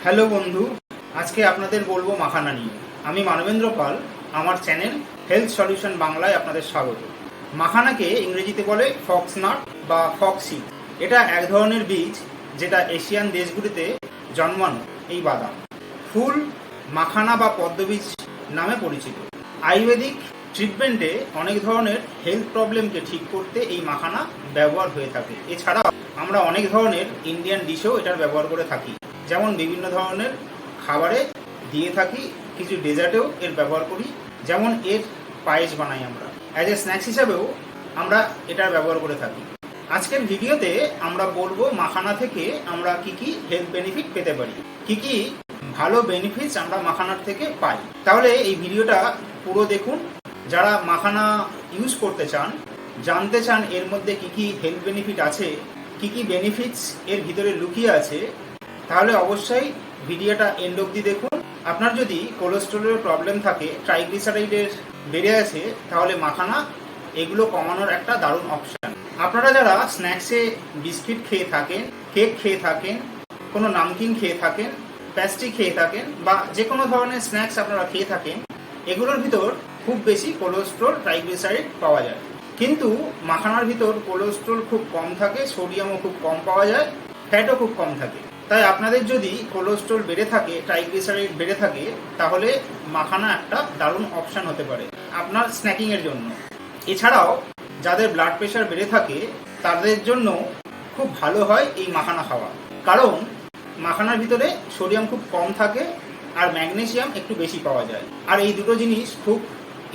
Hello বন্ধু, আজকে আপনাদের বলবো মাখানা নিয়ে। আমি মানবেন্দ্র পাল, আমার চ্যানেল হেলথ সলিউশন বাংলায় আপনাদের স্বাগত। মাখানাকে ইংরেজিতে বলে ফক্সনাট বা ফক্সিড। এটা এক ধরনের বীজ যেটা এশিয়ান দেশগুলিতে জন্মানো এই বাদাম। ফুল মাখানা বা পদ্মবীজ নামে পরিচিত। আয়ুর্বেদিক ট্রিটমেন্টে অনেক ধরনের হেলথ প্রবলেমকে ঠিক করতে এই মাখানা ব্যবহার হয়ে থাকে। এছাড়াও আমরা অনেক ধরনের ইন্ডিয়ান ডিশেও এটার ব্যবহার করে থাকি, যেমন বিভিন্ন ধরনের খাবারে দিয়ে থাকি, কিছু ডেজার্টেও এর ব্যবহার করি, যেমন এর পায়েস বানাই আমরা। অ্যাজ এ স্ন্যাক্স হিসাবেও আমরা এটার ব্যবহার করে থাকি। আজকের ভিডিওতে আমরা বলবো মাখানা থেকে আমরা কি কি হেলথ বেনিফিট পেতে পারি, কি কি ভালো বেনিফিটস আমরা মাখানার থেকে পাই। তাহলে এই ভিডিওটা পুরো দেখুন। যারা মাখানা ইউজ করতে চান, জানতে চান এর মধ্যে কি কি হেলথ বেনিফিট আছে, কি কি বেনিফিটস এর ভিতরে লুকিয়ে আছে, তাহলে অবশ্যই ভিডিওটা এন্ড অবধি দেখুন। আপনার যদি কোলেস্টেরলের প্রবলেম থাকে, ট্রাইগ্লিসারাইডের বেড়ে আছে, তাহলে মাখানা এগুলো কমানোর একটা দারুণ অপশান। আপনারা যারা স্ন্যাক্সে বিস্কিট খেয়ে থাকেন, কেক খেয়ে থাকেন, কোনো নামকিন খেয়ে থাকেন, প্যাস্ট্রি খেয়ে থাকেন, বা যে কোনো ধরনের স্ন্যাক্স আপনারা খেয়ে থাকেন, এগুলোর ভিতর খুব বেশি কোলেস্ট্রল, ট্রাইগ্লিসারাইড পাওয়া যায়। কিন্তু মাখানার ভিতর কোলেস্ট্রল খুব কম থাকে, সোডিয়ামও খুব কম পাওয়া যায়, ফ্যাটও খুব কম থাকে। তাই আপনাদের যদি কোলেস্ট্রল বেড়ে থাকে, ট্রাইগ্লিসারাইড বেড়ে থাকে, তাহলে মাখানা একটা দারুণ অপশান হতে পারে আপনার স্ন্যাকিংয়ের জন্য। এছাড়াও যাদের ব্লাড প্রেশার বেড়ে থাকে, তাদের জন্য খুব ভালো হয় এই মাখানা খাওয়া, কারণ মাখানার ভিতরে সোডিয়াম খুব কম থাকে আর ম্যাগনেসিয়াম একটু বেশি পাওয়া যায়। আর এই দুটো জিনিস খুব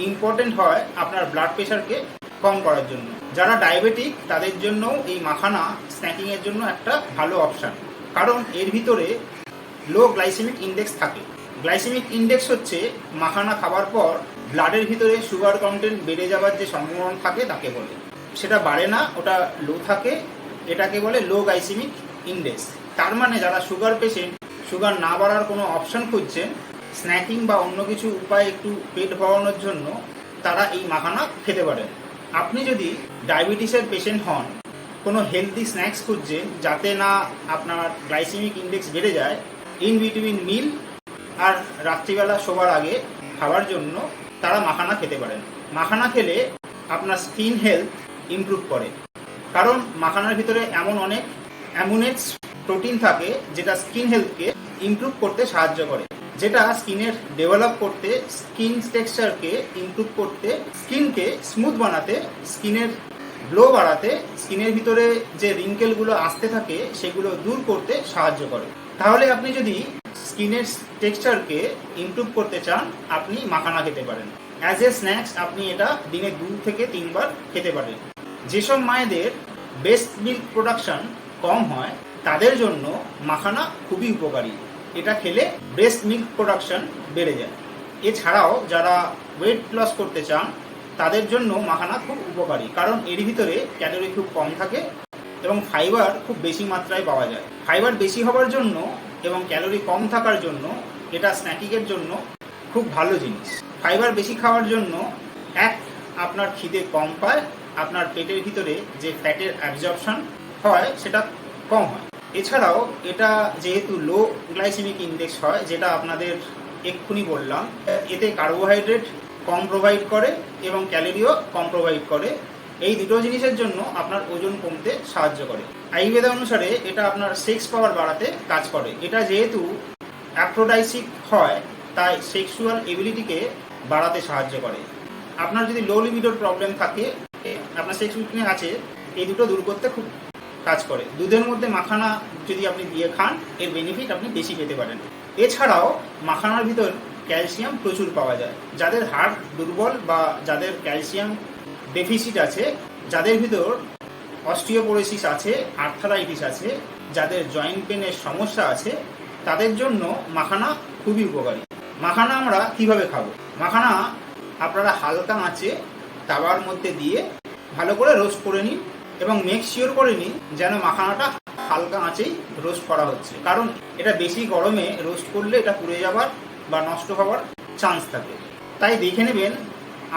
ইম্পর্টেন্ট হয় আপনার ব্লাড প্রেশারকে কম করার জন্য। যারা ডায়াবেটিক, তাদের জন্য এই মাখানা স্ন্যাকিংয়ের জন্য একটা ভালো অপশান, কারণ এর ভিতরে লো গ্লাইসেমিক ইন্ডেক্স থাকে। গ্লাইসেমিক ইন্ডেক্স হচ্ছে মাখানা খাবার পর ব্লাডের ভিতরে সুগার কন্টেন্ট বেড়ে যাওয়ার যে সম্ভাবনা থাকে তাকে বলে। সেটা বাড়ে না, ওটা লো থাকে, এটাকে বলে লো গ্লাইসেমিক ইন্ডেক্স। তার মানে যারা সুগার পেশেন্ট, সুগার না বাড়ার কোনো অপশান খুঁজছেন, স্ন্যাকিং বা অন্য কিছু উপায় একটু পেট ভরানোর জন্য, তারা এই মাখানা খেতে পারেন। আপনি যদি ডায়াবেটিসের পেশেন্ট হন, কোনো হেলদি স্ন্যাক্স খুঁজছেন যাতে না আপনার গ্লাইসেমিক ইন্ডেক্স বেড়ে যায়, ইন বিটুইন মিল আর রাত্রিবেলা শোবার আগে খাওয়ার জন্য তারা মাখানা খেতে পারেন। মাখানা খেলে আপনার স্কিন হেলথ ইমপ্রুভ করে, কারণ মাখানার ভিতরে এমন অনেক অ্যামিনোস প্রোটিন থাকে যেটা স্কিন হেলথকে ইমপ্রুভ করতে সাহায্য করে, যেটা স্কিনের ডেভেলপ করতে, স্কিন টেক্সচারকে ইমপ্রুভ করতে, স্কিনকে স্মুথ বানাতে, স্কিনের গ্লো বাড়াতে, স্কিনের ভিতরে যে রিঙ্কেলগুলো আসতে থাকে সেগুলো দূর করতে সাহায্য করে। তাহলে আপনি যদি স্কিনের টেক্সচারকে ইমপ্রুভ করতে চান, আপনি মাখানা খেতে পারেন। অ্যাজ এ স্ন্যাক্স আপনি এটা দিনে 2 থেকে 3 বার খেতে পারেন। যেসব মায়েদের ব্রেস্ট মিল্ক প্রোডাকশন কম হয়, তাদের জন্য মাখানা খুবই উপকারী। এটা খেলে ব্রেস্ট মিল্ক প্রোডাকশন বেড়ে যায়। এছাড়াও যারা ওয়েট লস করতে চান, তাদের জন্য মাখানা খুব উপকারী, কারণ এর ভিতরে ক্যালোরি খুব কম থাকে এবং ফাইবার খুব বেশি মাত্রায় পাওয়া যায়। ফাইবার বেশি হওয়ার জন্য এবং ক্যালোরি কম থাকার জন্য এটা স্ন্যাকিংয়ের জন্য খুব ভালো জিনিস। ফাইবার বেশি খাওয়ার জন্য আপনার খিদে কম পায়, আপনার পেটের ভিতরে যে ফ্যাটের অ্যাবজর্পশন হয় সেটা কম হয়। এছাড়াও এটা যেহেতু লো গ্লাইসেমিক ইন্ডেক্স হয়, যেটা আপনাদের এক্ষুনি বললাম, এতে কার্বোহাইড্রেট কম প্রোভাইড করে এবং ক্যালোরিও কম প্রোভাইড করে। এই দুটো জিনিসের জন্য আপনার ওজন কমতে সাহায্য করে। আয়ুর্বেদ অনুসারে এটা আপনার সেক্স পাওয়ার বাড়াতে কাজ করে। এটা যেহেতু অ্যাফ্রোডাইসিক হয়, তাই সেক্সুয়াল এবিলিটিকে বাড়াতে সাহায্য করে। আপনার যদি লো লিবিডোর প্রবলেম থাকে, আপনার সেক্স উইকনেস আছে, এই দুটো দূর করতে খুব কাজ করে। দুধের মধ্যে মাখানা যদি আপনি দিয়ে খান, এর বেনিফিট আপনি বেশি পেতে পারেন। এছাড়াও মাখানার ভিতর ক্যালসিয়াম প্রচুর পাওয়া যায়। যাদের হাড় দুর্বল বা যাদের ক্যালসিয়াম ডেফিসিট আছে, যাদের ভিতর অস্টিওপোরোসিস আছে, আর্থারাইটিস আছে, যাদের জয়েন্ট পেনের সমস্যা আছে, তাদের জন্য মাখানা খুবই উপকারী। মাখানা আমরা কিভাবে খাবো? মাখানা আপনারা হালকা আঁচে তাওয়ার মধ্যে দিয়ে ভালো করে রোস্ট করে নিন এবং মেক শিওর করে নিন যেন মাখানাটা হালকা আঁচেই রোস্ট করা হচ্ছে, কারণ এটা বেশি গরমে রোস্ট করলে এটা পুড়ে যাবার বা নষ্ট হওয়ার চান্স থাকে। তাই দেখে নেবেন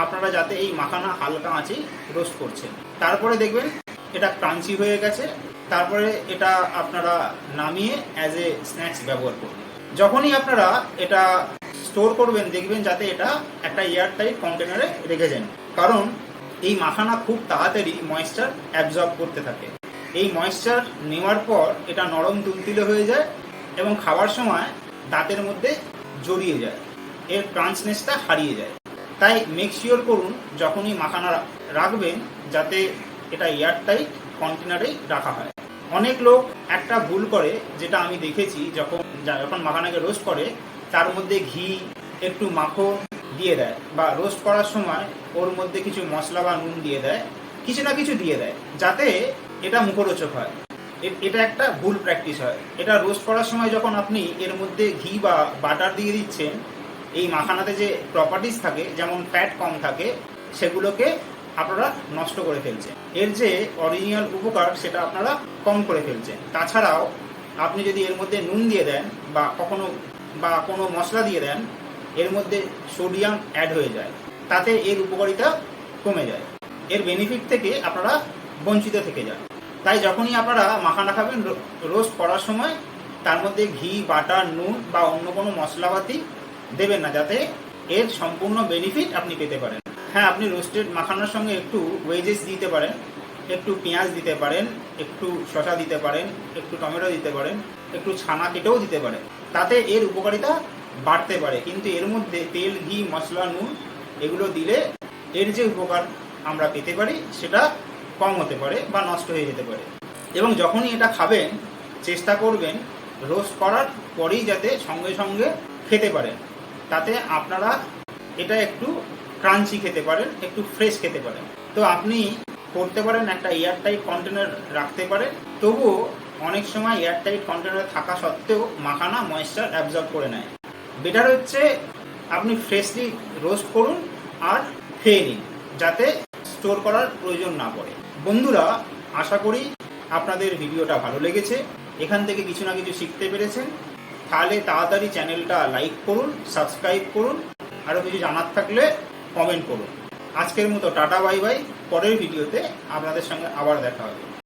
আপনারা যাতে এই মাখানা হালকা আঁচেই রোস্ট করছেন। তারপরে দেখবেন এটা ক্রাঞ্চি হয়ে গেছে তারপরে এটা আপনারা নামিয়ে অ্যাজ এ স্ন্যাক্স ব্যবহার করবেন। যখনই আপনারা এটা স্টোর করবেন দেখবেন যাতে এটা একটা এয়ার টাইট কন্টেনারে রেখে যান, কারণ এই মাখানা খুব তাড়াতাড়ি ময়েশ্চার অ্যাবজর্ব করতে থাকে। এই ময়েশ্চার নেওয়ার পর এটা নরম তুলতুলে হয়ে যায় এবং খাওয়ার সময় দাঁতের মধ্যে জড়িয়ে যায়, এর ক্রাঞ্চনেসটা হারিয়ে যায়। তাই মেক শিওর করুন যখনই মাখানা রাখবেন যাতে এটা এয়ার টাইট কন্টেনারেই রাখা হয়। অনেক লোক একটা ভুল করে, যেটা আমি দেখেছি, যখন মাখানাকে রোস্ট করে তার মধ্যে ঘি একটু মাখন দিয়ে দেয়, বা রোস্ট করার সময় ওর মধ্যে কিছু মশলা বা নুন দিয়ে দেয়, কিছু না কিছু দিয়ে দেয় যাতে এটা মুখরোচক হয়। এটা একটা ভুল প্র্যাকটিস হয়। এটা রোস্ট করার সময় যখন আপনি এর মধ্যে ঘি বা বাটার দিয়ে দিচ্ছেন, এই মাখানাতে যে প্রপার্টিস থাকে, যেমন ফ্যাট কম থাকে, সেগুলোকে আপনারা নষ্ট করে ফেলছেন। এর যে অরিজিনাল উপকার সেটা আপনারা কম করে ফেলছেন। তাছাড়াও আপনি যদি এর মধ্যে নুন দিয়ে দেন বা কোনো মশলা দিয়ে দেন, এর মধ্যে সোডিয়াম অ্যাড হয়ে যায়, তাতে এর উপকারিতা কমে যায়, এর বেনিফিট থেকে আপনারা বঞ্চিত থেকে যান। তাই যখনই আপনারা মাখানা খাবেন রোস্ট করার সময় তার মধ্যে ঘি, বাটার, নুন বা অন্য কোনো মশলাপাতি দেবেন না, যাতে এর সম্পূর্ণ বেনিফিট আপনি পেতে পারেন। হ্যাঁ, আপনি রোস্টেড মাখানার সঙ্গে একটু ওয়েজেস দিতে পারেন, একটু পেঁয়াজ দিতে পারেন, একটু শসা দিতে পারেন, একটু টমেটো দিতে পারেন, একটু ছানা কেটেও দিতে পারেন, তাতে এর উপকারিতা বাড়তে পারে। কিন্তু এর মধ্যে তেল, ঘি, মশলা, নুন এগুলো দিলে এর যে উপকার আমরা পেতে পারি সেটা কম হতে পারে বা নষ্ট হয়ে যেতে পারে। এবং যখনই এটা খাবেন চেষ্টা করবেন রোস্ট করার পরেই যাতে সঙ্গে সঙ্গে খেতে পারেন, তাতে আপনারা এটা একটু ক্রাঞ্চি খেতে পারেন, একটু ফ্রেশ খেতে পারেন। তো আপনি করতে পারেন একটা এয়ারটাইট কন্টেনার রাখতে পারেন, তবুও অনেক সময় এয়ারটাইট কন্টেনারে থাকা সত্ত্বেও মাখানা ময়েশ্চার অ্যাবজর্ব করে নেয়। বেটার হচ্ছে আপনি ফ্রেশলি রোস্ট করুন আর খেয়ে নিন, যাতে স্টোর করার প্রয়োজন না পড়ে। বন্ধুরা, আশা করি আপনাদের ভিডিওটা ভালো লেগেছে, এখান থেকে কিছু না কিছু শিখতে পেরেছেন। তাহলে তাড়াতাড়ি চ্যানেলটা লাইক করুন, সাবস্ক্রাইব করুন, আরও কিছু জানার থাকলে কমেন্ট করুন। আজকের মতো টাটা, বাই বাই। পরের ভিডিওতে আপনাদের সঙ্গে আবার দেখা হবে।